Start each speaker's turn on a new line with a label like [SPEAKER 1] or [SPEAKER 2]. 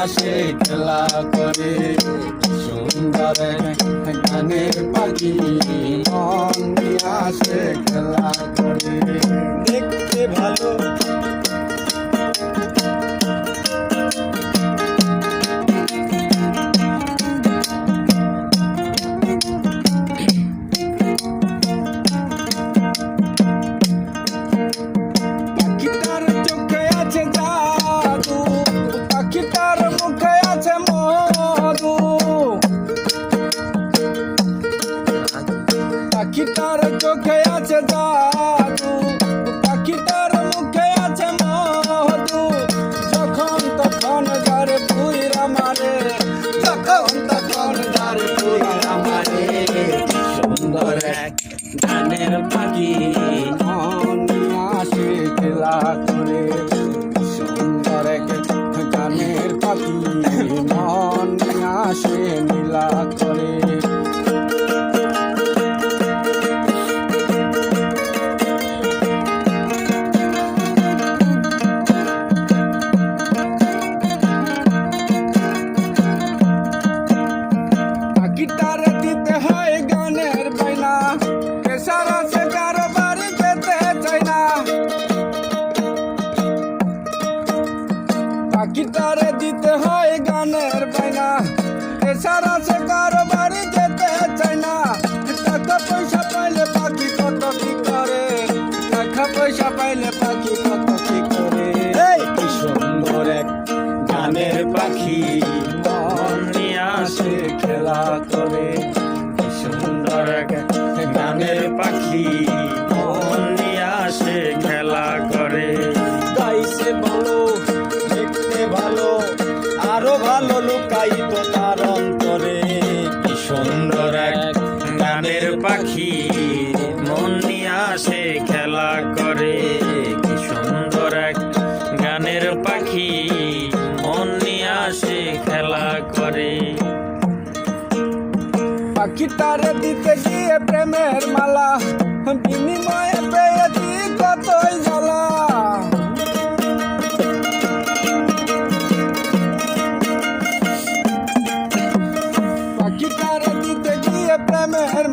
[SPEAKER 1] আসে খেলা করে সুন্দর গানের পাখি মন আসে খেলা করে দেখতে ভালো পাখিটার চোখে আছে জাদু, পাখিটার মুখে আছে মধু, যখন তখন যারে পুইরা মারে, যখন তখন যারে পুইরা মারে। সুন্দর এক গানের পাখি মন আসে খেলা করে, সুন্দর এক গানের পাখি মন আসে নীলা করে। গিটারে দিতে হয় গানের বাইনা, এছাড়া সে কারো বাড়ি যেতে চাই না। গিটারে দিতে হয় গানের বাইনা, এছাড়া সে কারো বাড়ি যেতে চাই না। টাকা পয়সা পাইলে পাখি কত কি করে, টাকা পয়সা পাইলে পাখি কত কি করে। কি সুন্দর এক গানের পাখি মন আসে খেলা করে, সুন্দর গানের পাখি মন আসে খেলা করে। গাইছে ভালো, দেখতে ভালো, আরো ভালো লুকায়িত তার অন্তরে। কি সুন্দর এক গানের পাখি মন আসে খেলা করে, কি সুন্দর এক গানের পাখি মন আসে খেলা করে। পাখিটারে দিতে গিয়ে প্রেমের মালা, বিনিময়ে পেয়েছি কতই জ্বালা। পাখিটারে দিতে গিয়ে প্রেমের